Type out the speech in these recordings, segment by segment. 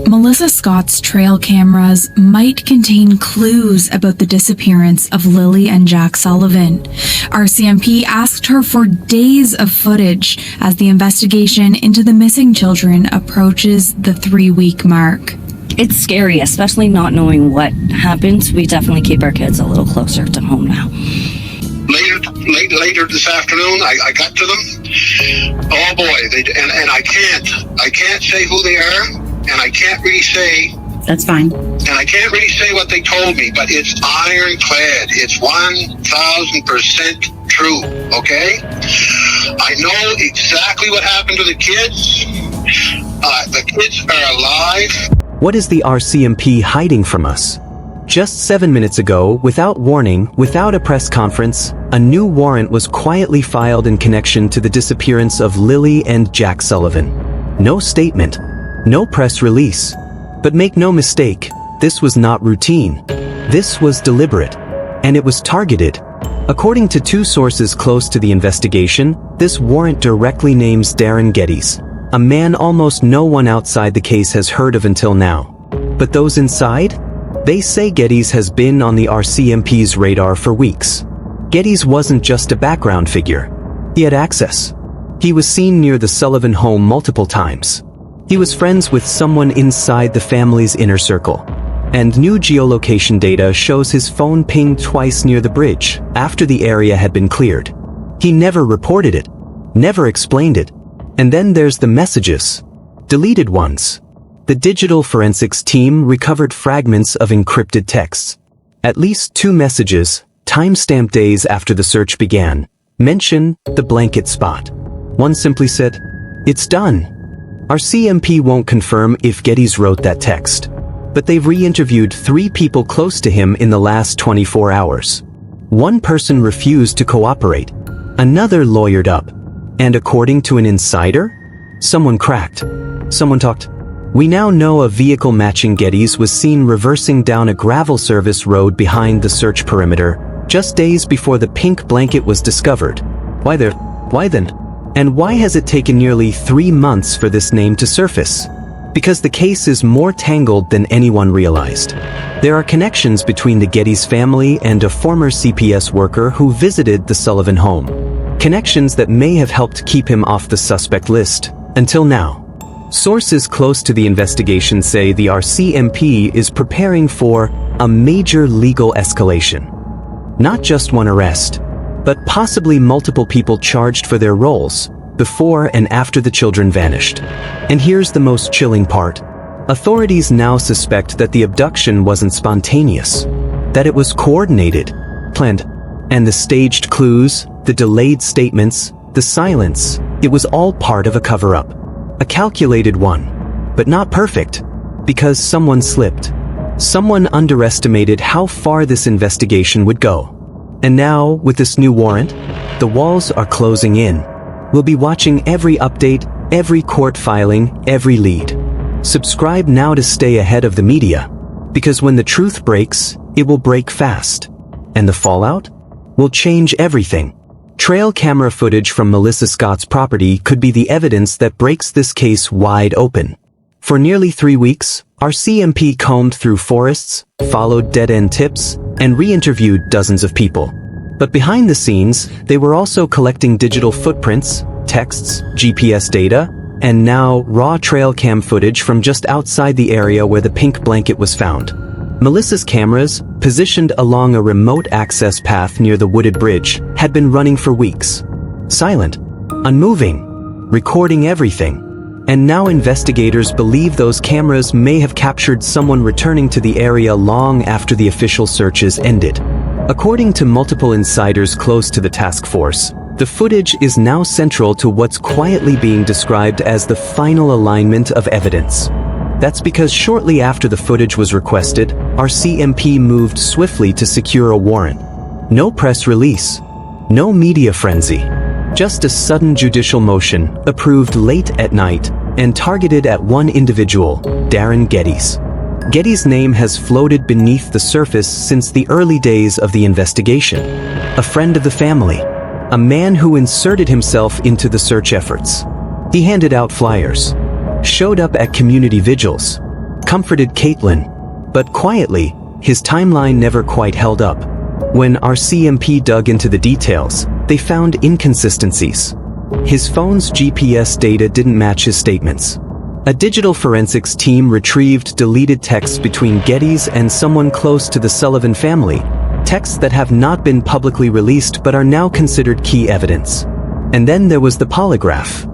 Melissa Scott's trail cameras might contain clues about the disappearance of Lilly and Jack Sullivan. RCMP asked her for days of footage as the investigation into the missing children approaches the 3-week mark. It's scary, especially not knowing what happens. We definitely keep our kids a little closer to home now. Later this afternoon, I got to them. Oh boy, and I can't say who they are. And I can't really say... That's fine. And I can't really say what they told me, but it's ironclad. It's 1,000% true, okay? I know exactly what happened to the kids. The kids are alive. What is the RCMP hiding from us? Just 7 minutes ago, without warning, without a press conference, a new warrant was quietly filed in connection to the disappearance of Lilly and Jack Sullivan. No statement. No press release. But make no mistake, this was not routine. This was deliberate. And it was targeted. According to 2 sources close to the investigation, this warrant directly names Darren Gettys, a man almost no one outside the case has heard of until now. But those inside? They say Gettys has been on the RCMP's radar for weeks. Gettys wasn't just a background figure. He had access. He was seen near the Sullivan home multiple times. He was friends with someone inside the family's inner circle. And new geolocation data shows his phone pinged twice near the bridge after the area had been cleared. He never reported it, never explained it. And then there's the messages. Deleted ones. The digital forensics team recovered fragments of encrypted texts. At least 2 messages, timestamped days after the search began, mention the blanket spot. One simply said, "It's done." RCMP won't confirm if Gettys wrote that text, but they've re-interviewed 3 people close to him in the last 24 hours. One person refused to cooperate. Another lawyered up. And according to an insider, someone cracked. Someone talked. We now know a vehicle matching Gettys was seen reversing down a gravel service road behind the search perimeter, just days before the pink blanket was discovered. Why then? And why has it taken nearly 3 months for this name to surface? Because the case is more tangled than anyone realized. There are connections between the Gettys family and a former CPS worker who visited the Sullivan home. Connections that may have helped keep him off the suspect list, until now. Sources close to the investigation say the RCMP is preparing for a major legal escalation. Not just one arrest, but possibly multiple people charged for their roles, before and after the children vanished. And here's the most chilling part. Authorities now suspect that the abduction wasn't spontaneous, that it was coordinated, planned. And the staged clues, the delayed statements, the silence, it was all part of a cover-up. A calculated one, but not perfect, because someone slipped. Someone underestimated how far this investigation would go. And now, with this new warrant, the walls are closing in. We'll be watching every update, every court filing, every lead. Subscribe now to stay ahead of the media, because when the truth breaks, it will break fast. And the fallout will change everything. Trail camera footage from Melissa Scott's property could be the evidence that breaks this case wide open. For nearly 3 weeks, RCMP combed through forests, followed dead-end tips, and re-interviewed dozens of people. But behind the scenes, they were also collecting digital footprints, texts, GPS data, and now raw trail cam footage from just outside the area where the pink blanket was found. Melissa's cameras, positioned along a remote access path near the wooded bridge, had been running for weeks. Silent, unmoving, recording everything. And now investigators believe those cameras may have captured someone returning to the area long after the official searches ended. According to multiple insiders close to the task force, the footage is now central to what's quietly being described as the final alignment of evidence. That's because shortly after the footage was requested, RCMP moved swiftly to secure a warrant. No press release. No media frenzy. Just a sudden judicial motion, approved late at night, and targeted at one individual, Darren Gettys. Gettys' name has floated beneath the surface since the early days of the investigation. A friend of the family. A man who inserted himself into the search efforts. He handed out flyers. Showed up at community vigils. comforted Caitlin. But quietly, his timeline never quite held up. When RCMP dug into the details, they found inconsistencies. His phone's GPS data didn't match his statements. A digital forensics team retrieved deleted texts between Gettys and someone close to the Sullivan family, texts that have not been publicly released but are now considered key evidence. And then there was the polygraph.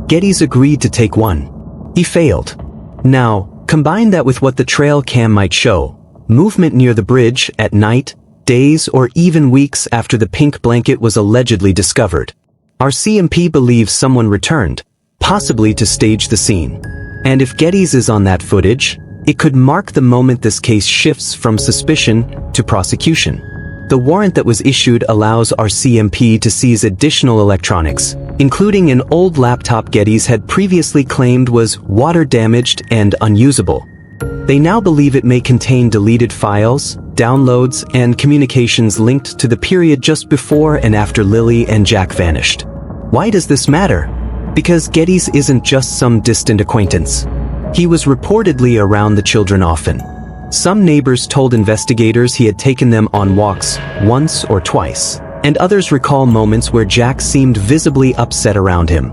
Gettys agreed to take one. He failed. Now, combine that with what the trail cam might show: movement near the bridge at night, days or even weeks after the pink blanket was allegedly discovered. RCMP believes someone returned, possibly to stage the scene. And if Gettys is on that footage, it could mark the moment this case shifts from suspicion to prosecution. The warrant that was issued allows RCMP to seize additional electronics, including an old laptop Gettys had previously claimed was water-damaged and unusable. They now believe it may contain deleted files, downloads, and communications linked to the period just before and after Lilly and Jack vanished. Why does this matter? Because Gettys isn't just some distant acquaintance. He was reportedly around the children often. Some neighbors told investigators he had taken them on walks once or twice, and others recall moments where Jack seemed visibly upset around him.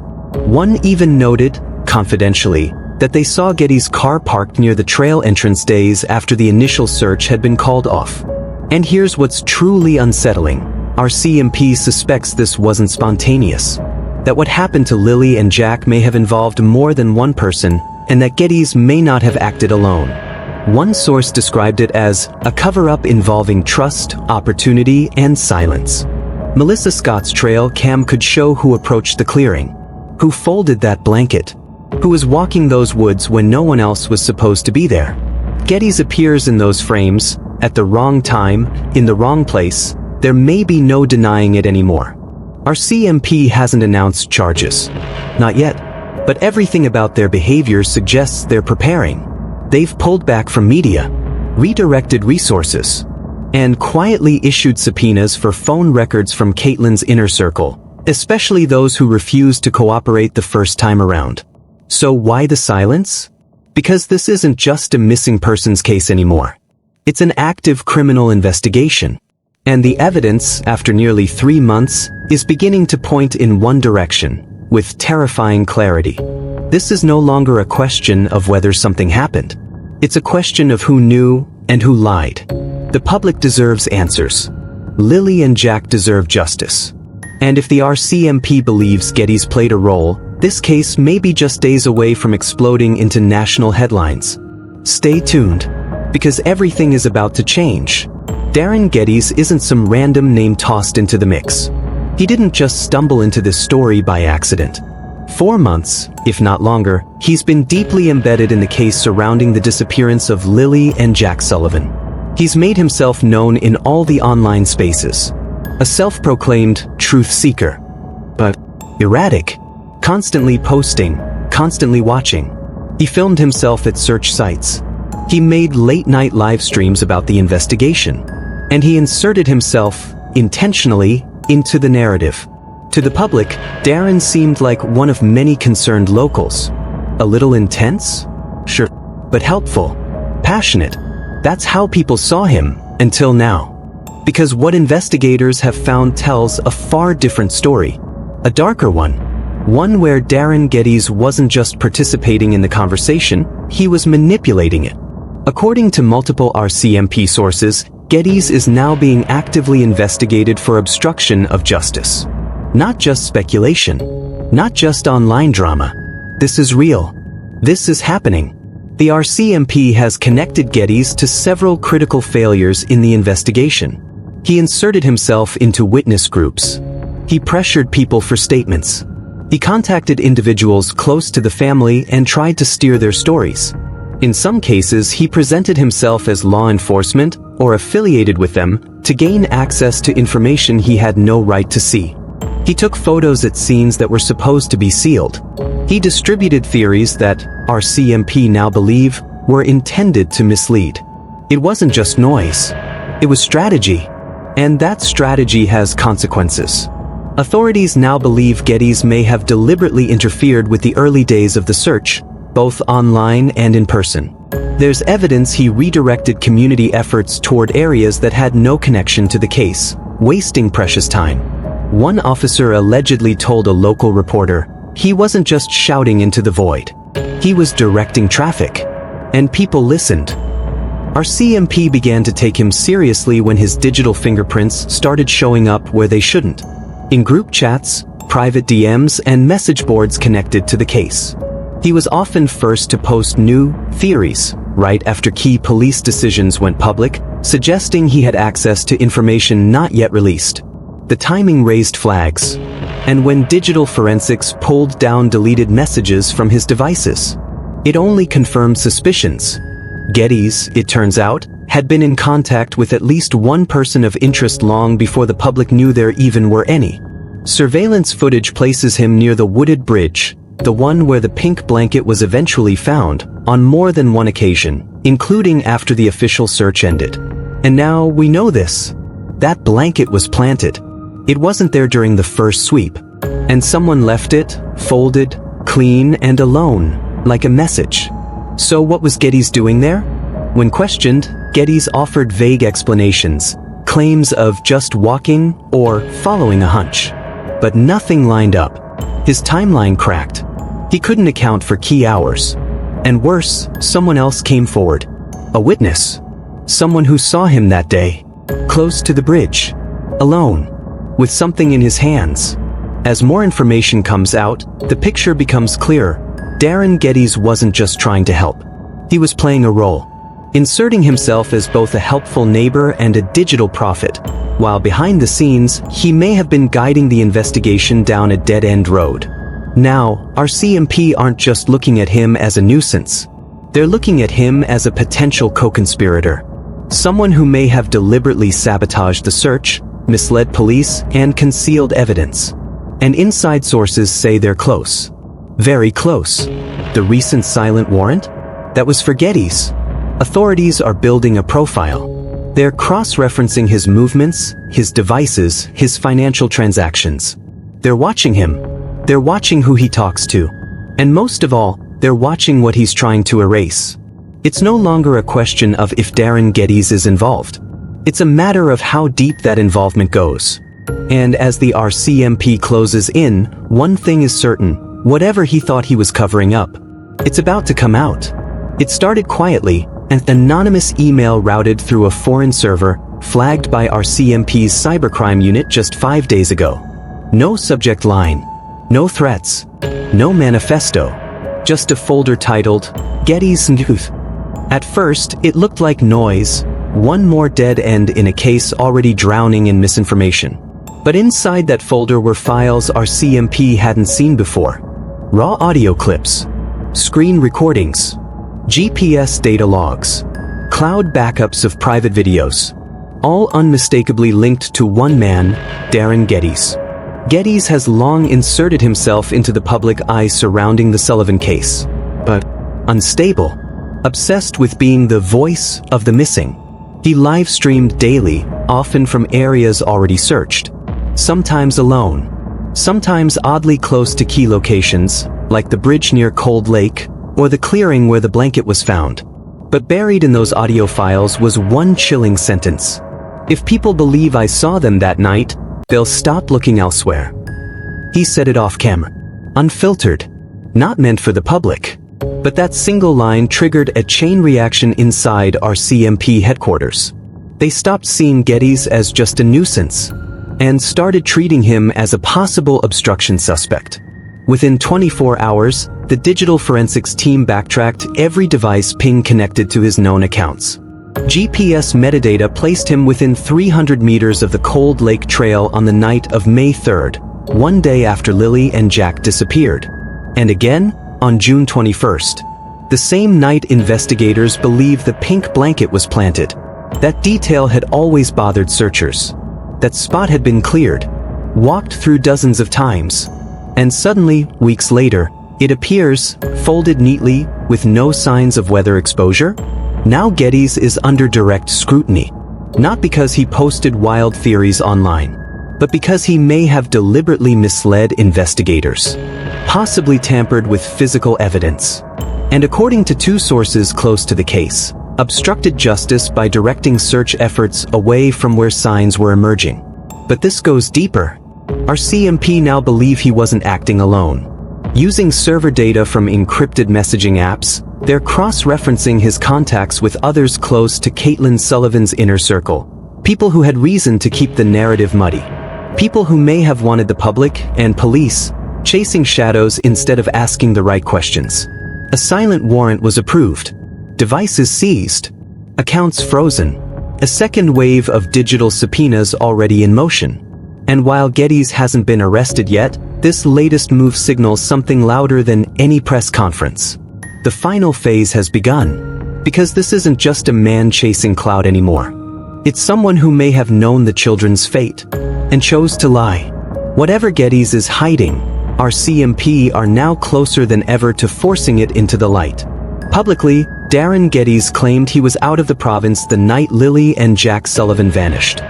One even noted, confidentially, that they saw Gettys' car parked near the trail entrance days after the initial search had been called off. And here's what's truly unsettling. RCMP suspects this wasn't spontaneous. That what happened to Lilly and Jack may have involved more than one person, and that Gettys may not have acted alone. One source described it as a cover-up involving trust, opportunity, and silence. Melissa Scott's trail cam could show who approached the clearing, who folded that blanket, who was walking those woods when no one else was supposed to be there. Gettys appears in those frames, at the wrong time, in the wrong place. There may be no denying it anymore. RCMP hasn't announced charges. Not yet. But everything about their behavior suggests they're preparing. They've pulled back from media, redirected resources, and quietly issued subpoenas for phone records from Caitlin's inner circle, especially those who refused to cooperate the first time around. So why the silence? Because this isn't just a missing persons case anymore. It's an active criminal investigation. And the evidence, after nearly 3 months, is beginning to point in one direction, with terrifying clarity. This is no longer a question of whether something happened. It's a question of who knew and who lied. The public deserves answers. Lilly and Jack deserve justice. And if the RCMP believes Gettys played a role, this case may be just days away from exploding into national headlines. Stay tuned, because everything is about to change. Darren Gettys isn't some random name tossed into the mix. He didn't just stumble into this story by accident. 4 months, if not longer, he's been deeply embedded in the case surrounding the disappearance of Lilly and Jack Sullivan. He's made himself known in all the online spaces. A self-proclaimed truth seeker. But erratic. Constantly posting, constantly watching. He filmed himself at search sites. He made late-night live streams about the investigation. And he inserted himself, intentionally, into the narrative. To the public, Darren seemed like one of many concerned locals. A little intense? Sure. But helpful. Passionate. That's how people saw him, until now. Because what investigators have found tells a far different story. A darker one. One where Darren Gettys wasn't just participating in the conversation, he was manipulating it. According to multiple RCMP sources, Gettys is now being actively investigated for obstruction of justice. Not just speculation. Not just online drama. This is real. This is happening. The RCMP has connected Gettys to several critical failures in the investigation. He inserted himself into witness groups. He pressured people for statements. He contacted individuals close to the family and tried to steer their stories. In some cases, he presented himself as law enforcement or affiliated with them to gain access to information he had no right to see. He took photos at scenes that were supposed to be sealed. He distributed theories that RCMP now believe were intended to mislead. It wasn't just noise. It was strategy. And that strategy has consequences. Authorities now believe Gettys may have deliberately interfered with the early days of the search, both online and in person. There's evidence he redirected community efforts toward areas that had no connection to the case, wasting precious time. One officer allegedly told a local reporter, he wasn't just shouting into the void. He was directing traffic. And people listened. RCMP began to take him seriously when his digital fingerprints started showing up where they shouldn't. In group chats, private DMs, and message boards connected to the case. He was often first to post new theories, right after key police decisions went public, suggesting he had access to information not yet released. The timing raised flags. And when digital forensics pulled down deleted messages from his devices, it only confirmed suspicions. Gettys, it turns out, had been in contact with at least one person of interest long before the public knew there even were any. Surveillance footage places him near the wooded bridge, the one where the pink blanket was eventually found, on more than one occasion, including after the official search ended. And now we know this. That blanket was planted. It wasn't there during the first sweep, and someone left it, folded, clean, and alone, like a message. So what was Gettys doing there? When questioned, Gettys offered vague explanations, claims of just walking or following a hunch. But nothing lined up. His timeline cracked. He couldn't account for key hours. And worse, someone else came forward. A witness. Someone who saw him that day, close to the bridge, alone, with something in his hands. As more information comes out, the picture becomes clearer. Darren Gettys wasn't just trying to help. He was playing a role, inserting himself as both a helpful neighbor and a digital prophet, while behind the scenes, he may have been guiding the investigation down a dead-end road. Now, RCMP aren't just looking at him as a nuisance. They're looking at him as a potential co-conspirator. Someone who may have deliberately sabotaged the search, misled police, and concealed evidence. And inside sources say they're close. Very close. The recent silent warrant? That was for Gettys. Authorities are building a profile. They're cross-referencing his movements, his devices, his financial transactions. They're watching him. They're watching who he talks to. And most of all, they're watching what he's trying to erase. It's no longer a question of if Darren Gettys is involved. It's a matter of how deep that involvement goes. And as the RCMP closes in, one thing is certain, whatever he thought he was covering up, it's about to come out. It started quietly, an anonymous email routed through a foreign server, flagged by RCMP's cybercrime unit just 5 days ago. No subject line, no threats, no manifesto, just a folder titled, Gettys News. At first, it looked like noise, one more dead end in a case already drowning in misinformation. But inside that folder were files RCMP hadn't seen before. Raw audio clips, screen recordings, GPS data logs, cloud backups of private videos, all unmistakably linked to one man, Darin Geddes. Gettys has long inserted himself into the public eye surrounding the Sullivan case, but unstable, obsessed with being the voice of the missing. He live-streamed daily, often from areas already searched, sometimes alone, sometimes oddly close to key locations, like the bridge near Cold Lake, or the clearing where the blanket was found. But buried in those audio files was one chilling sentence. If people believe I saw them that night, they'll stop looking elsewhere. He said it off camera. Unfiltered. Not meant for the public. But that single line triggered a chain reaction inside RCMP headquarters. They stopped seeing Gettys as just a nuisance, and started treating him as a possible obstruction suspect. Within 24 hours, the digital forensics team backtracked every device ping connected to his known accounts. GPS metadata placed him within 300 meters of the Cold Lake Trail on the night of May 3rd, one day after Lilly and Jack disappeared. And again, on June 21st. The same night investigators believe the pink blanket was planted. That detail had always bothered searchers. That spot had been cleared, walked through dozens of times. And suddenly, weeks later, it appears, folded neatly, with no signs of weather exposure. Now Gettys is under direct scrutiny. Not because he posted wild theories online, but because he may have deliberately misled investigators. Possibly tampered with physical evidence. and according to two sources close to the case, obstructed justice by directing search efforts away from where signs were emerging. But this goes deeper. RCMP now believe he wasn't acting alone. Using server data from encrypted messaging apps, they're cross-referencing his contacts with others close to Caitlin Sullivan's inner circle, people who had reason to keep the narrative muddy, people who may have wanted the public and police chasing shadows instead of asking the right questions. A silent warrant was approved, devices seized, accounts frozen, a second wave of digital subpoenas already in motion. And while Gettys hasn't been arrested yet, this latest move signals something louder than any press conference. The final phase has begun, because this isn't just a man chasing clout anymore. It's someone who may have known the children's fate and chose to lie. Whatever Gettys is hiding, RCMP are now closer than ever to forcing it into the light. Publicly, Darren Gettys claimed he was out of the province the night Lilly and Jack Sullivan vanished.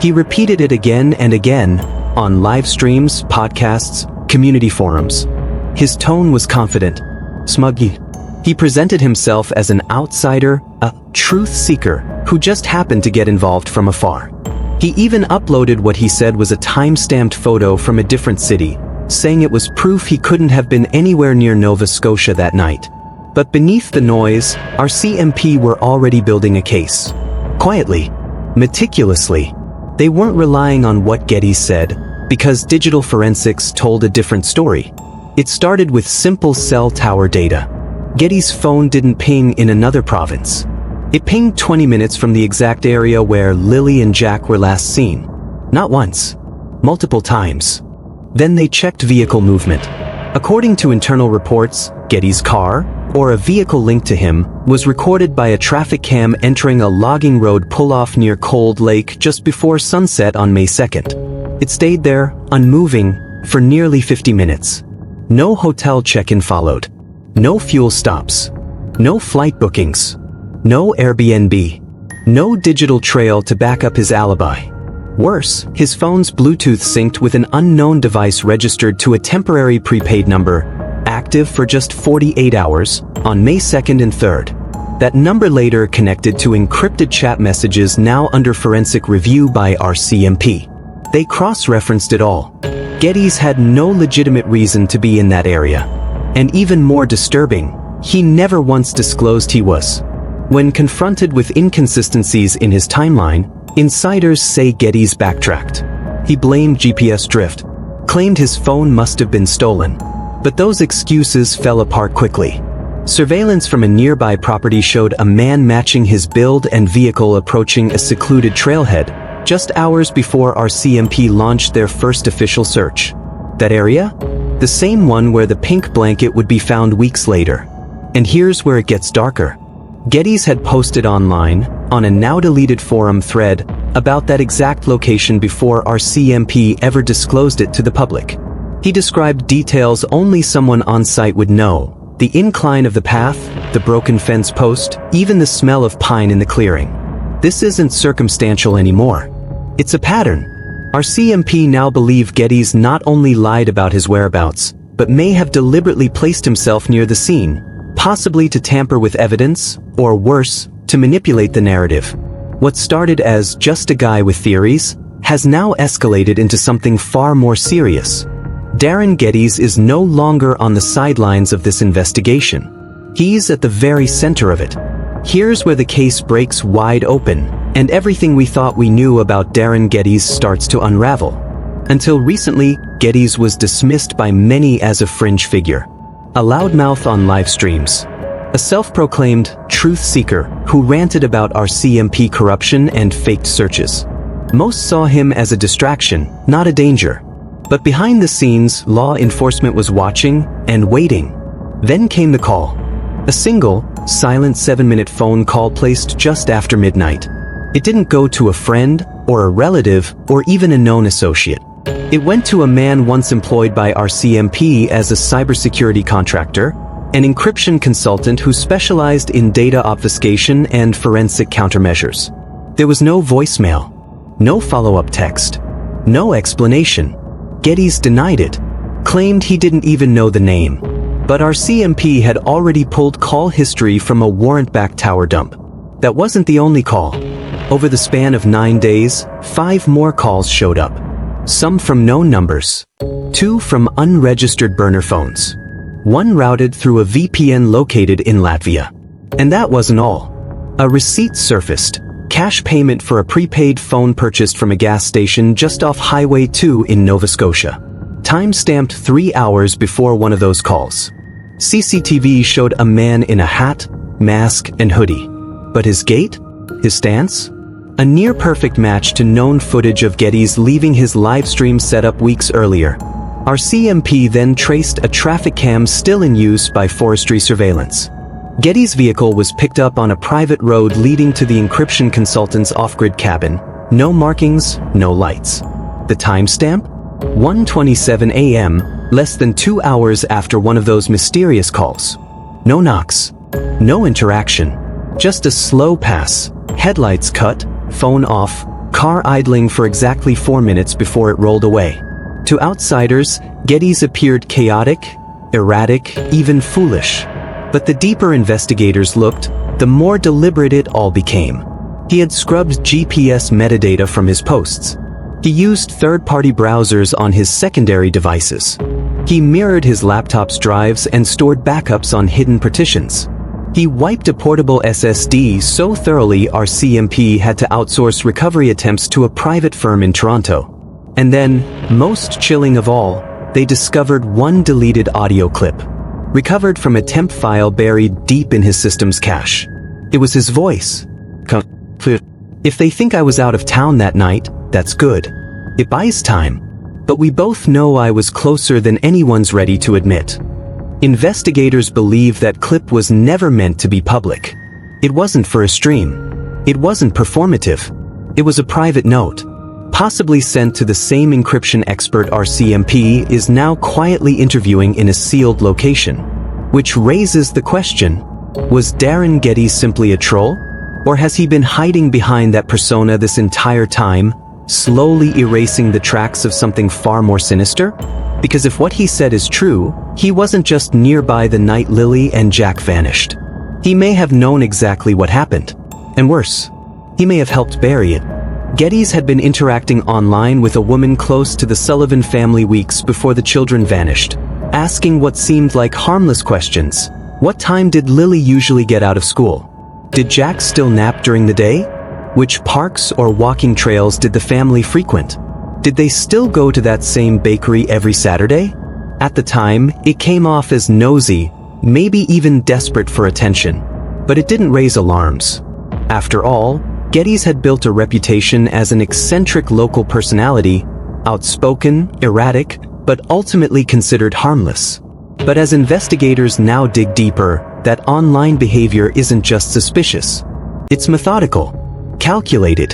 He repeated it again and again, on live streams, podcasts, community forums. His tone was confident, smug. He presented himself as an outsider, a truth seeker, who just happened to get involved from afar. He even uploaded what he said was a time-stamped photo from a different city, saying it was proof he couldn't have been anywhere near Nova Scotia that night. But beneath the noise, RCMP were already building a case. Quietly, meticulously. They weren't relying on what Gettys said, because digital forensics told a different story. It started with simple cell tower data. Gettys' phone didn't ping in another province. It pinged 20 minutes from the exact area where Lilly and Jack were last seen. Not once, multiple times. Then they checked vehicle movement. According to internal reports, Gettys' car, or a vehicle linked to him, was recorded by a traffic cam entering a logging road pull-off near Cold Lake just before sunset on May 2nd. It stayed there, unmoving, for nearly 50 minutes. No hotel check-in followed. No fuel stops. No flight bookings. No Airbnb. No digital trail to back up his alibi. Worse, his phone's Bluetooth synced with an unknown device registered to a temporary prepaid number, active for just 48 hours, on May 2nd and 3rd. That number later connected to encrypted chat messages now under forensic review by RCMP. They cross-referenced it all. Gettys had no legitimate reason to be in that area. And even more disturbing, he never once disclosed he was. When confronted with inconsistencies in his timeline, insiders say Gettys backtracked. He blamed GPS drift, claimed his phone must have been stolen. But those excuses fell apart quickly. Surveillance from a nearby property showed a man matching his build and vehicle approaching a secluded trailhead, just hours before RCMP launched their first official search. That area? The same one where the pink blanket would be found weeks later. And here's where it gets darker. Gettys had posted online, on a now-deleted forum thread, about that exact location before RCMP ever disclosed it to the public. He described details only someone on site would know. The incline of the path, the broken fence post, even the smell of pine in the clearing. This isn't circumstantial anymore. It's a pattern. RCMP now believe Gettys not only lied about his whereabouts, but may have deliberately placed himself near the scene, possibly to tamper with evidence, or worse, to manipulate the narrative. What started as just a guy with theories, has now escalated into something far more serious. Darren Gettys is no longer on the sidelines of this investigation. He's at the very center of it. Here's where the case breaks wide open, and everything we thought we knew about Darren Gettys starts to unravel. Until recently, Gettys was dismissed by many as a fringe figure, a loudmouth on live streams, a self-proclaimed truth seeker who ranted about RCMP corruption and faked searches. Most saw him as a distraction, not a danger. But behind the scenes, law enforcement was watching and waiting. Then came the call. A single, silent 7-minute phone call placed just after midnight. It didn't go to a friend, or a relative, or even a known associate. It went to a man once employed by RCMP as a cybersecurity contractor, an encryption consultant who specialized in data obfuscation and forensic countermeasures. There was no voicemail, no follow-up text, no explanation. Gettys denied it, claimed he didn't even know the name. But RCMP had already pulled call history from a warrant-backed tower dump. That wasn't the only call. Over the span of 9 days, 5 more calls showed up. Some from known numbers. 2 from unregistered burner phones. 1 routed through a VPN located in Latvia. And that wasn't all. A receipt surfaced. Cash payment for a prepaid phone purchased from a gas station just off Highway 2 in Nova Scotia. Time-stamped 3 hours before one of those calls. CCTV showed a man in a hat, mask, and hoodie. But his gait? His stance? A near-perfect match to known footage of Gettys leaving his livestream setup weeks earlier. RCMP then traced a traffic cam still in use by forestry surveillance. Gettys' vehicle was picked up on a private road leading to the encryption consultant's off-grid cabin. No markings, no lights. The timestamp? 1:27 a.m., less than 2 hours after one of those mysterious calls. No knocks. No interaction. Just a slow pass. Headlights cut, phone off, car idling for exactly 4 minutes before it rolled away. To outsiders, Gettys appeared chaotic, erratic, even foolish. But the deeper investigators looked, the more deliberate it all became. He had scrubbed GPS metadata from his posts. He used third-party browsers on his secondary devices. He mirrored his laptop's drives and stored backups on hidden partitions. He wiped a portable SSD so thoroughly RCMP had to outsource recovery attempts to a private firm in Toronto. And then, most chilling of all, they discovered one deleted audio clip, recovered from a temp file buried deep in his system's cache. It was his voice. If they think I was out of town that night, that's good. It buys time. But we both know I was closer than anyone's ready to admit. Investigators believe that clip was never meant to be public. It wasn't for a stream. It wasn't performative. It was a private note, possibly sent to the same encryption expert RCMP is now quietly interviewing in a sealed location. Which raises the question, was Darren Gettys simply a troll? Or has he been hiding behind that persona this entire time, slowly erasing the tracks of something far more sinister? Because if what he said is true, he wasn't just nearby the night Lilly and Jack vanished. He may have known exactly what happened. And worse, he may have helped bury it. Gettys had been interacting online with a woman close to the Sullivan family weeks before the children vanished, asking what seemed like harmless questions. What time did Lilly usually get out of school? Did Jack still nap during the day? Which parks or walking trails did the family frequent? Did they still go to that same bakery every Saturday? At the time, it came off as nosy, maybe even desperate for attention. But it didn't raise alarms. After all, Gettys had built a reputation as an eccentric local personality, outspoken, erratic, but ultimately considered harmless. But as investigators now dig deeper, that online behavior isn't just suspicious. It's methodical, calculated.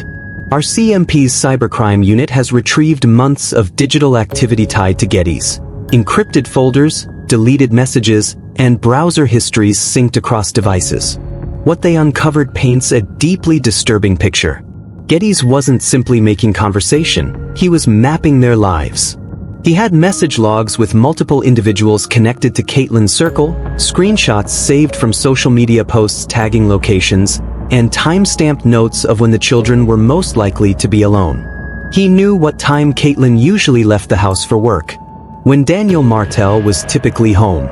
RCMP's cybercrime unit has retrieved months of digital activity tied to Gettys. Encrypted folders, deleted messages, and browser histories synced across devices. What they uncovered paints a deeply disturbing picture. Gettys wasn't simply making conversation, he was mapping their lives. He had message logs with multiple individuals connected to Caitlin's circle, screenshots saved from social media posts tagging locations, and time-stamped notes of when the children were most likely to be alone. He knew what time Caitlin usually left the house for work, when Daniel Martel was typically home,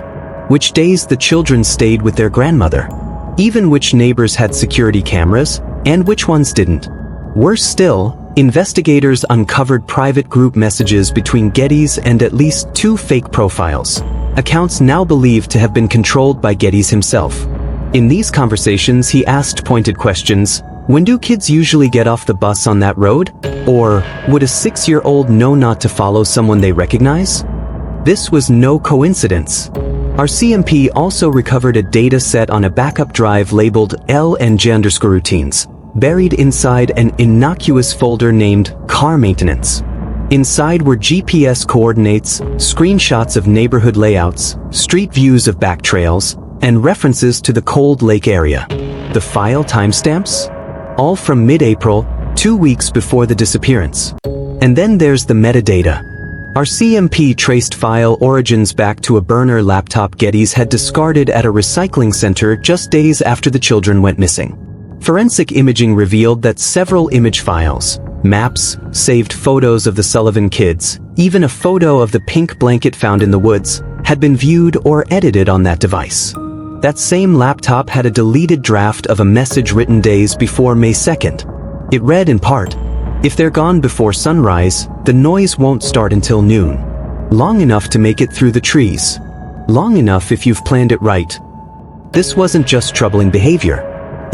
which days the children stayed with their grandmother, even which neighbors had security cameras, and which ones didn't. Worse still, investigators uncovered private group messages between Gettys and at least 2 fake profiles, accounts now believed to have been controlled by Gettys himself. In these conversations, he asked pointed questions. When do kids usually get off the bus on that road? Or, would a 6-year-old know not to follow someone they recognize? This was no coincidence. RCMP also recovered a data set on a backup drive labeled L&J_routines, buried inside an innocuous folder named Car Maintenance. Inside were GPS coordinates, screenshots of neighborhood layouts, street views of back trails, and references to the Cold Lake area. The file timestamps? All from mid-April, 2 weeks before the disappearance. And then there's the metadata. RCMP traced file origins back to a burner laptop Gettys had discarded at a recycling center just days after the children went missing. Forensic imaging revealed that several image files, maps, saved photos of the Sullivan kids, even a photo of the pink blanket found in the woods, had been viewed or edited on that device. That same laptop had a deleted draft of a message written days before May 2nd. It read in part, "If they're gone before sunrise, the noise won't start until noon. Long enough to make it through the trees. Long enough if you've planned it right." This wasn't just troubling behavior.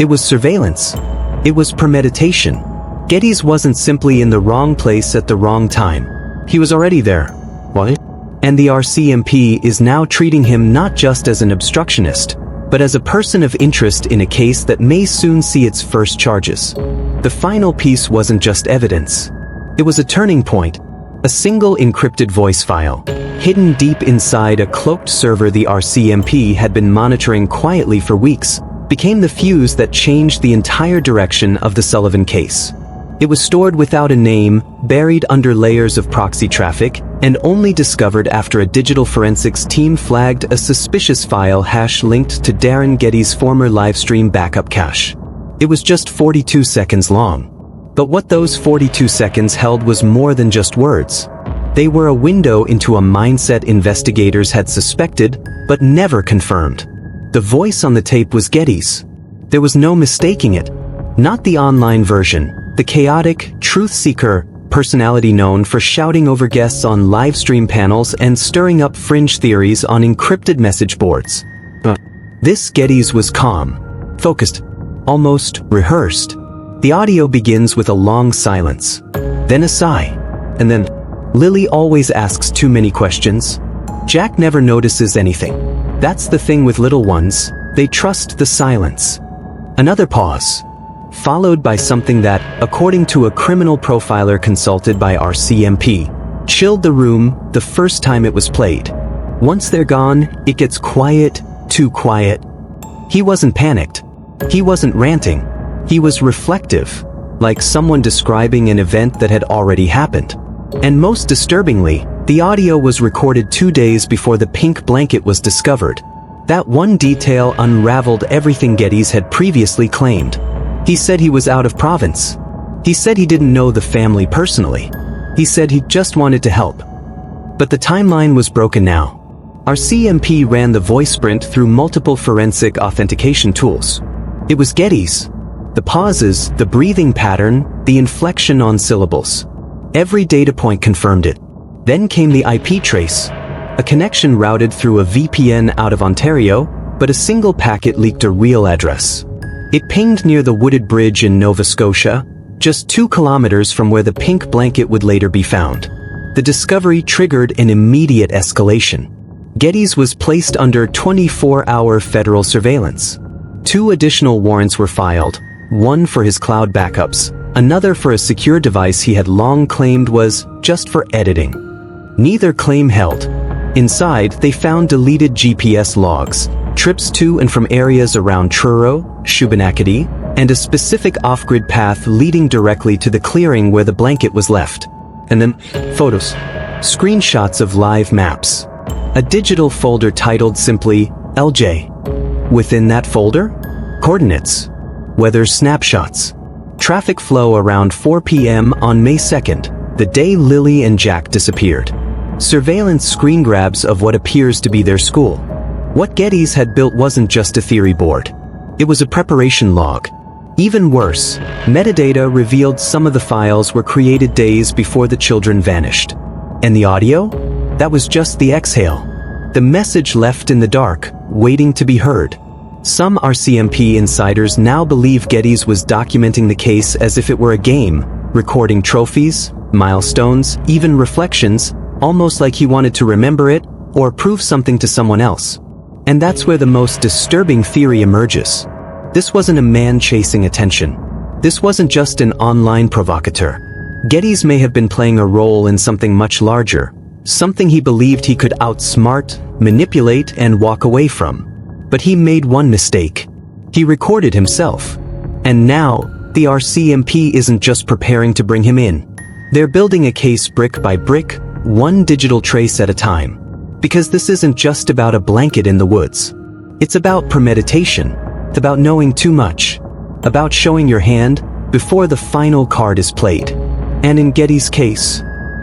It was surveillance. It was premeditation. Gettys wasn't simply in the wrong place at the wrong time. He was already there. What? And the RCMP is now treating him not just as an obstructionist, but as a person of interest in a case that may soon see its first charges. The final piece wasn't just evidence. It was a turning point. A single encrypted voice file, hidden deep inside a cloaked server the RCMP had been monitoring quietly for weeks, became the fuse that changed the entire direction of the Sullivan case. It was stored without a name, buried under layers of proxy traffic, and only discovered after a digital forensics team flagged a suspicious file hash linked to Darren Gettys' former livestream backup cache. It was just 42 seconds long. But what those 42 seconds held was more than just words. They were a window into a mindset investigators had suspected, but never confirmed. The voice on the tape was Gettys. There was no mistaking it. Not the online version, the chaotic, truth-seeker personality known for shouting over guests on livestream panels and stirring up fringe theories on encrypted message boards. This Gettys was calm, focused, almost rehearsed. The audio begins with a long silence, then a sigh, and then, "Lily always asks too many questions. Jack never notices anything. That's the thing with little ones, they trust the silence." Another pause, followed by something that, according to a criminal profiler consulted by RCMP, chilled the room the first time it was played. Once they're gone, it gets quiet, too quiet. He wasn't panicked. He wasn't ranting. He was reflective, like someone describing an event that had already happened. And most disturbingly, the audio was recorded 2 days before the pink blanket was discovered. That one detail unraveled everything Gettys had previously claimed. He said he was out of province. He said he didn't know the family personally. He said he just wanted to help. But the timeline was broken now. RCMP ran the voice sprint through multiple forensic authentication tools. It was Gettys. The pauses, the breathing pattern, the inflection on syllables. Every data point confirmed it. Then came the IP trace. A connection routed through a VPN out of Ontario, but a single packet leaked a real address. It pinged near the wooded bridge in Nova Scotia, just 2 kilometers from where the pink blanket would later be found. The discovery triggered an immediate escalation. Gettys was placed under 24-hour federal surveillance. 2 additional warrants were filed, one for his cloud backups, another for a secure device he had long claimed was just for editing. Neither claim held. Inside, they found deleted GPS logs, trips to and from areas around Truro, Shubenacadie, and a specific off-grid path leading directly to the clearing where the blanket was left. And then, photos. Screenshots of live maps. A digital folder titled simply, LJ. Within that folder, coordinates, weather snapshots, traffic flow around 4 p.m. on May 2nd, the day Lily and Jack disappeared. Surveillance screen grabs of what appears to be their school. What Gettys had built wasn't just a theory board. It was a preparation log. Even worse, metadata revealed some of the files were created days before the children vanished. And the audio? That was just the exhale. The message left in the dark, waiting to be heard. Some RCMP insiders now believe Gettys was documenting the case as if it were a game, recording trophies, milestones, even reflections, almost like he wanted to remember it or prove something to someone else. And that's where the most disturbing theory emerges. This wasn't a man chasing attention. This wasn't just an online provocateur. Gettys may have been playing a role in something much larger, something he believed he could outsmart, manipulate, and walk away from. But he made one mistake. He recorded himself. And now, the RCMP isn't just preparing to bring him in. They're building a case brick by brick, one digital trace at a time. Because this isn't just about a blanket in the woods. It's about premeditation, about knowing too much, about showing your hand before the final card is played. And in Gettys' case,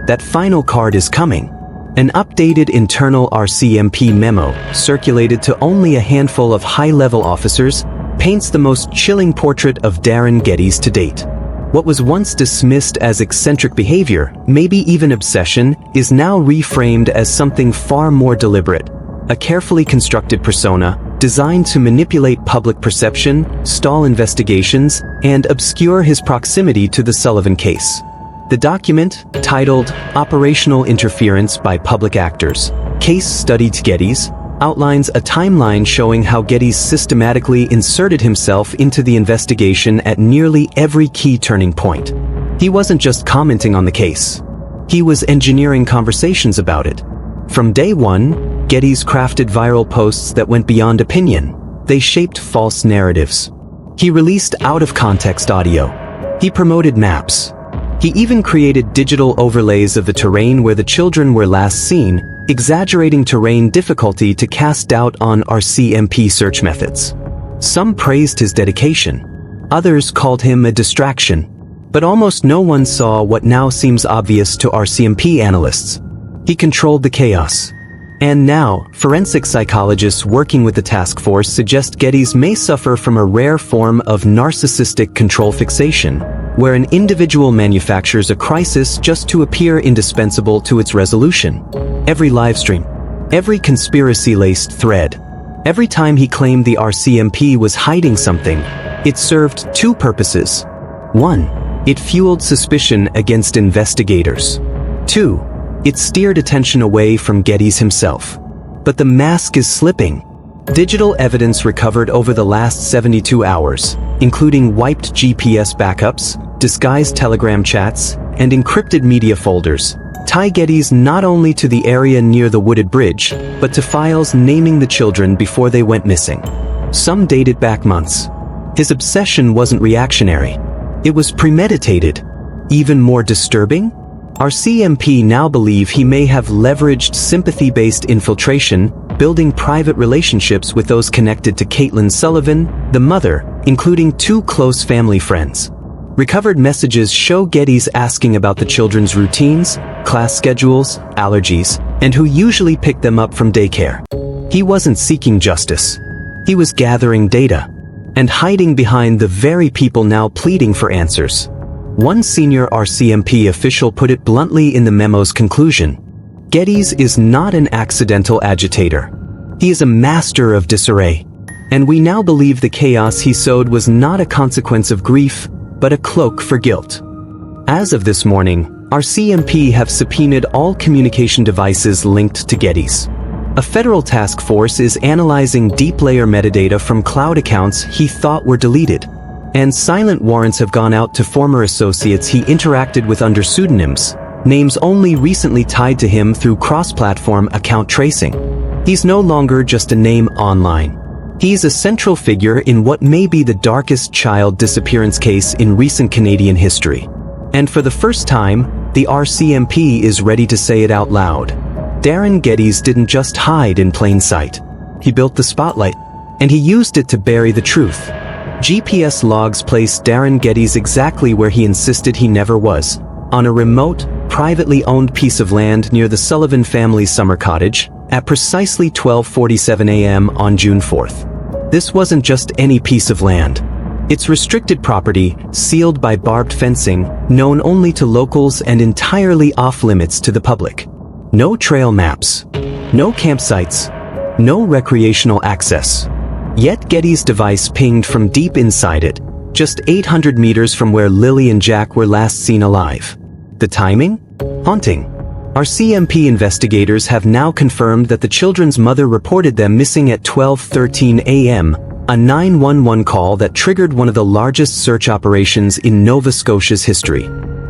that final card is coming. An updated internal RCMP memo, circulated to only a handful of high-level officers, paints the most chilling portrait of Darin Geddes to date. What was once dismissed as eccentric behavior, maybe even obsession, is now reframed as something far more deliberate. A carefully constructed persona, designed to manipulate public perception, stall investigations, and obscure his proximity to the Sullivan case. The document, titled Operational Interference by Public Actors, Case Study to Gettys, outlines a timeline showing how Gettys systematically inserted himself into the investigation at nearly every key turning point. He wasn't just commenting on the case. He was engineering conversations about it. From day one, Gettys crafted viral posts that went beyond opinion. They shaped false narratives. He released out-of-context audio. He promoted maps. He even created digital overlays of the terrain where the children were last seen, exaggerating terrain difficulty to cast doubt on RCMP search methods. Some praised his dedication. Others called him a distraction. But almost no one saw what now seems obvious to RCMP analysts. He controlled the chaos. And now, forensic psychologists working with the task force suggest Gettys may suffer from a rare form of narcissistic control fixation, where an individual manufactures a crisis just to appear indispensable to its resolution. Every livestream, every conspiracy-laced thread, every time he claimed the RCMP was hiding something, it served two purposes. One, it fueled suspicion against investigators. Two, it steered attention away from Gettys himself. But the mask is slipping. Digital evidence recovered over the last 72 hours, including wiped GPS backups, disguised Telegram chats, and encrypted media folders, tie Gettys not only to the area near the wooded bridge, but to files naming the children before they went missing. Some dated back months. His obsession wasn't reactionary. It was premeditated. Even more disturbing? RCMP now believe he may have leveraged sympathy-based infiltration, building private relationships with those connected to Caitlin Sullivan, the mother, including two close family friends. Recovered messages show Gettys asking about the children's routines, class schedules, allergies, and who usually picked them up from daycare. He wasn't seeking justice. He was gathering data and hiding behind the very people now pleading for answers. One senior RCMP official put it bluntly in the memo's conclusion: Gettys is not an accidental agitator. He is a master of disarray. And we now believe the chaos he sowed was not a consequence of grief, but a cloak for guilt. As of this morning, RCMP have subpoenaed all communication devices linked to Gettys. A federal task force is analyzing deep-layer metadata from cloud accounts he thought were deleted. And silent warrants have gone out to former associates he interacted with under pseudonyms, names only recently tied to him through cross-platform account tracing. He's no longer just a name online. He's a central figure in what may be the darkest child disappearance case in recent Canadian history. And for the first time, the RCMP is ready to say it out loud. Darren Gettys didn't just hide in plain sight. He built the spotlight, and he used it to bury the truth. GPS logs placed Darin Geddes exactly where he insisted he never was, on a remote, privately owned piece of land near the Sullivan family's summer cottage, at precisely 12:47 a.m. on June 4th. This wasn't just any piece of land. It's restricted property, sealed by barbed fencing, known only to locals and entirely off-limits to the public. No trail maps, no campsites, no recreational access. Yet Gettys' device pinged from deep inside it, just 800 meters from where Lilly and Jack were last seen alive. The timing? Haunting. RCMP investigators have now confirmed that the children's mother reported them missing at 12:13 a.m., a 911 call that triggered one of the largest search operations in Nova Scotia's history.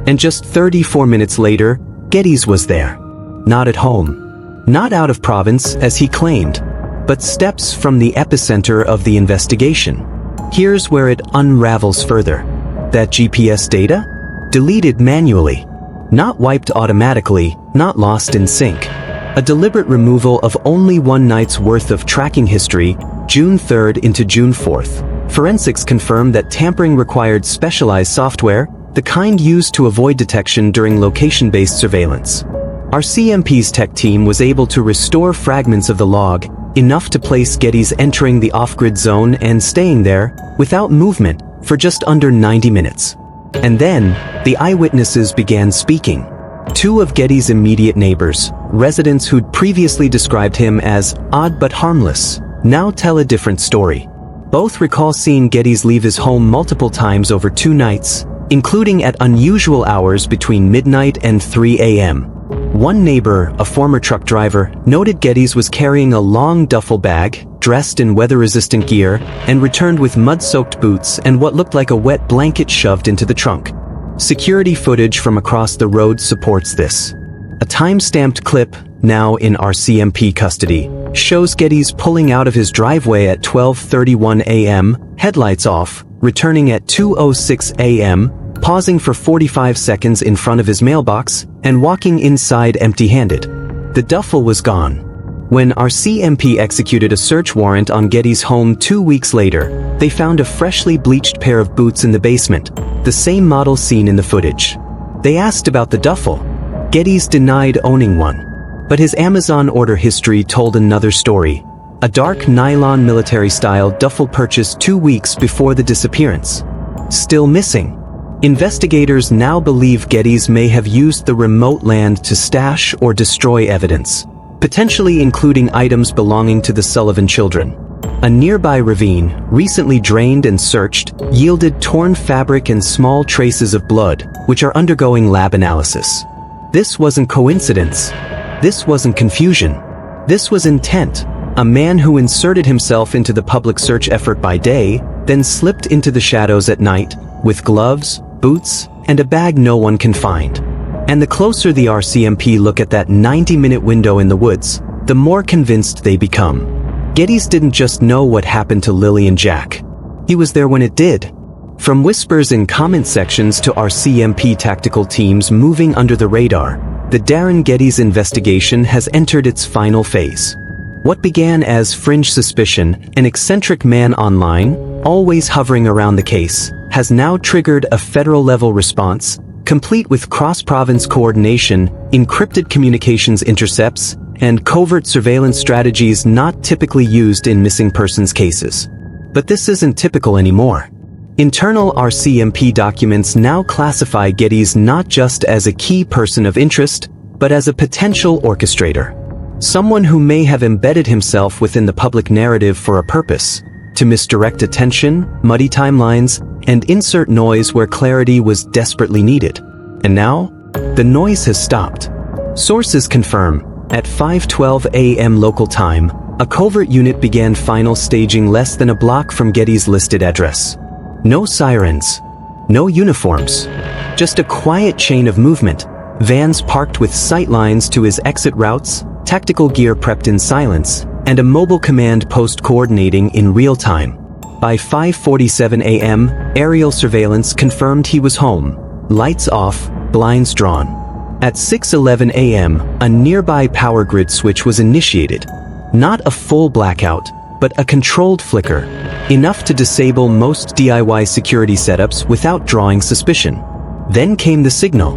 And just 34 minutes later, Gettys was there. Not at home. Not out of province, as he claimed, but steps from the epicenter of the investigation. Here's where it unravels further. That GPS data? Deleted manually. Not wiped automatically, not lost in sync. A deliberate removal of only one night's worth of tracking history, June 3rd into June 4th. Forensics confirmed that tampering required specialized software, the kind used to avoid detection during location-based surveillance. RCMP's tech team was able to restore fragments of the log, enough to place Gettys entering the off-grid zone and staying there, without movement, for just under 90 minutes. And then, the eyewitnesses began speaking. Two of Gettys' immediate neighbors, residents who'd previously described him as odd but harmless, now tell a different story. Both recall seeing Gettys leave his home multiple times over 2 nights, including at unusual hours between midnight and 3 a.m. One neighbor, a former truck driver, noted Gettys was carrying a long duffel bag, dressed in weather-resistant gear, and returned with mud-soaked boots and what looked like a wet blanket shoved into the trunk. Security footage from across the road supports this. A time-stamped clip, now in RCMP custody, shows Gettys pulling out of his driveway at 12:31 a.m., headlights off, returning at 2:06 a.m., pausing for 45 seconds in front of his mailbox, and walking inside empty-handed. The duffel was gone. When RCMP executed a search warrant on Gettys' home 2 weeks later, they found a freshly bleached pair of boots in the basement, the same model seen in the footage. They asked about the duffel. Gettys denied owning one. But his Amazon order history told another story. A dark nylon military-style duffel purchased 2 weeks before the disappearance. Still missing. Investigators now believe Gettys may have used the remote land to stash or destroy evidence, potentially including items belonging to the Sullivan children. A nearby ravine, recently drained and searched, yielded torn fabric and small traces of blood, which are undergoing lab analysis. This wasn't coincidence. This wasn't confusion. This was intent. A man who inserted himself into the public search effort by day, then slipped into the shadows at night, with gloves, boots, and a bag no one can find. And the closer the RCMP look at that 90-minute window in the woods, the more convinced they become. Gettys didn't just know what happened to Lilly and Jack. He was there when it did. From whispers in comment sections to RCMP tactical teams moving under the radar, the Darren Gettys investigation has entered its final phase. What began as fringe suspicion, an eccentric man online, always hovering around the case, has now triggered a federal-level response, complete with cross-province coordination, encrypted communications intercepts, and covert surveillance strategies not typically used in missing persons cases. But this isn't typical anymore. Internal RCMP documents now classify Gettys not just as a key person of interest, but as a potential orchestrator. Someone who may have embedded himself within the public narrative for a purpose, to misdirect attention, muddy timelines, and insert noise where clarity was desperately needed. And now, the noise has stopped. Sources confirm, at 5:12 a.m. local time, a covert unit began final staging less than a block from Gettys' listed address. No sirens. No uniforms. Just a quiet chain of movement. Vans parked with sight lines to his exit routes, tactical gear prepped in silence, and a mobile command post coordinating in real time. By 5:47 a.m., aerial surveillance confirmed he was home. Lights off, blinds drawn. At 6:11 a.m., a nearby power grid switch was initiated. Not a full blackout, but a controlled flicker, enough to disable most DIY security setups without drawing suspicion. Then came the signal.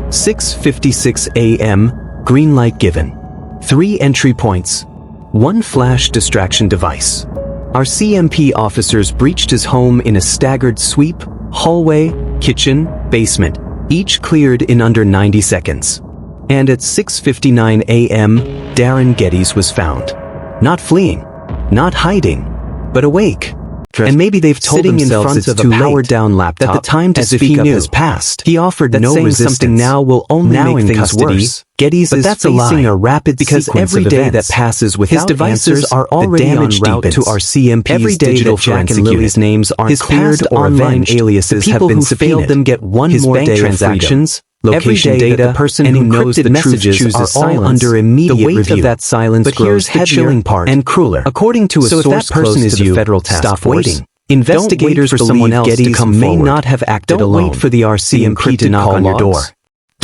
6:56 a.m., green light given. 3 entry points. 1 flash distraction device. RCMP officers breached his home in a staggered sweep, hallway, kitchen, basement, each cleared in under 90 seconds. And at 6:59 a.m., Darren Gettys was found. Not fleeing. Not hiding, but awake. And maybe they've told themselves it's too powered-down laptop that the time to speak up has passed. He offered no resistance. Something now will only make things worse. Gettys is facing a rapid because every day that passes without his devices are already en route to RCMP's digital forensic unit. Names aren't cleared or online aliases have been subpoenaed. Them get one more day transactions. Location data, the person who knows the messages are all under immediate review. The weight of that silence grows the chilling part and crueler. According to a source close to the federal task force, investigators believe Gettys may not have acted alone. Don't wait for the RCMP to knock on your door.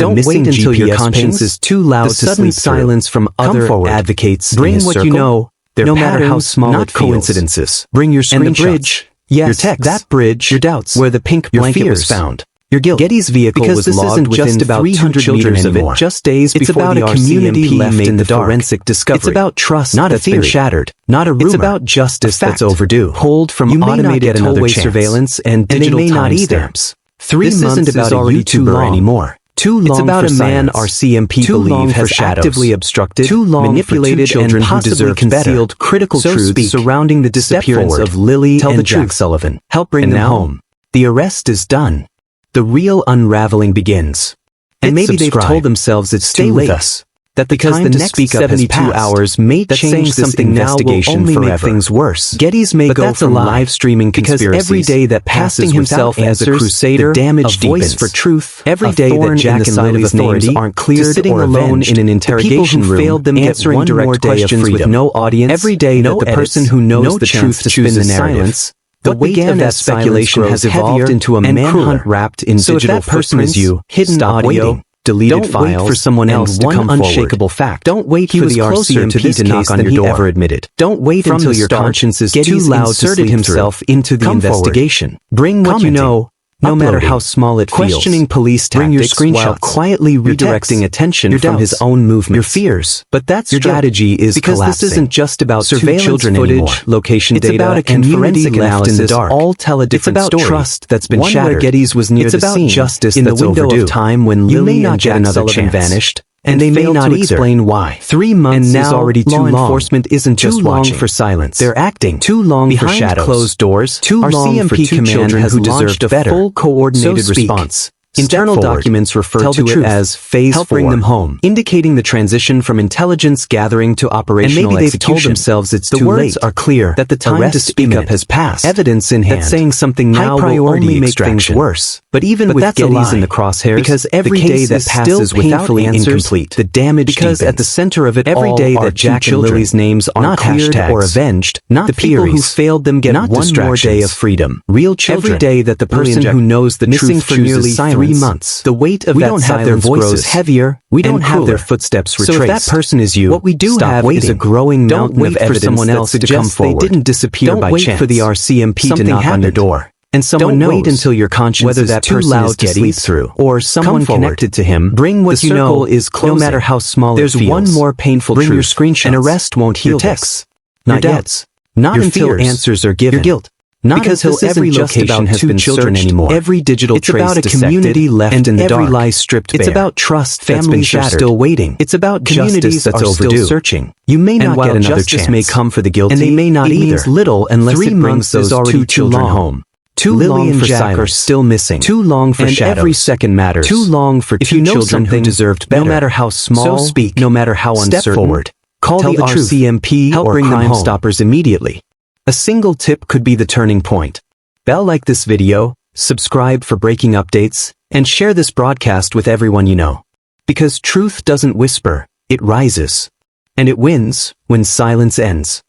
Don't wait until your conscience is too loud to sudden silence from other advocates. Bring what you know, no matter how small it feels. Coincidences. Bring your screenshots. And the bridge, yes, your text, that bridge, your doubts, where the pink blanket was found. Your guilt. Getty's vehicle was logged within just about 300 meters of it, just days before the RCMP left in the forensic discovery. It's about trust not that's been shattered, not a rumor. It's about justice that's overdue. Hold from automated tollway surveillance and digital timestamps. 3 months is already too long anymore. Too long. It's about a man RCMP believe has actively obstructed, manipulated, and possibly concealed critical truths surrounding the disappearance of Lilly and Jack Sullivan. Help bring them home. The arrest is done. The real unraveling begins. And maybe they've told themselves it's too late. That because the next 72 hours may change this investigation forever. Make things worse. Gettys may go from live streaming conspiracies, every day that passes himself as a crusader, a voice for truth, every day that Jack and Lily's names aren't cleared sitting or alone in an interrogation room, failed them answering direct questions with no audience, every day that the person who knows the truth chooses silence. The weight of that speculation has evolved into a manhunt wrapped in digital footprints, hidden audio, deleted files. Don't wait for someone else to come forward. Unshakable fact. Don't wait for the RCMP to knock on your door. Ever admitted. Don't wait until your conscience is too loud to sleep himself into the investigation. Bring what you know, no matter how small it feels. Questioning police tactics while quietly redirecting attention from his own movements. Your fears. But that strategy is because collapsing. This isn't just about surveillance footage, location data, about a community left in the dark. All tell a different story. It's about trust that's been shattered. Gettys was near the scene. It's about justice in the window of time when Lilly and Jack Sullivan vanished. And they may not explain why. 3 months is already too long. Law enforcement isn't just watching for silence. They're acting too long for shadows. Behind closed doors. Too long for two children who deserved a full coordinated response. Internal documents refer to it as Phase 4. Help bring them home, indicating the transition from intelligence gathering to operational execution. And maybe they've told themselves it's too late. The words are clear that the time to speak up has passed. Evidence in hand. That saying something now will only make things worse. But even with Gettys in the crosshairs, because every day that passes without answers, the damage deepens. At the center of it every day that Jack and Lily's names aren't cleared or avenged, not the people who failed them get one more day of freedom. Real children. Every day that the person who knows the truth chooses silence. 3 months. The weight of that silence grows heavier. We don't have their footsteps retraced. So if that person is you, what we do have is a growing mountain of evidence that suggests they didn't disappear by chance. Don't wait for the RCMP to knock on your door. And someone knows. Don't wait until your conscience whether that is too loud to sleep through, or someone connected to him. Bring what you know is closing. No matter how small it feels. There's one more painful truth. Bring your screenshots. An arrest won't heal this. Not yet. Not until answers are given. Your guilt. Not because every location has been searched anymore. Every digital trace about a community left in the dark. Every lie stripped bare. It's about trust. Families are still waiting. It's about communities that's overdue. Still searching. You may not get another chance. May come for the guilty, and they may not either. It means little unless 3 months those two children home. Too long for Jack are still missing. Too long for shadows. Every second matters. Too long for two children who deserved better. No matter how small, so speak. No matter how uncertain. Step forward. Call the RCMP or Crime Stoppers immediately. A single tip could be the turning point. Like this video, subscribe for breaking updates, and share this broadcast with everyone you know. Because truth doesn't whisper, it rises. And it wins when silence ends.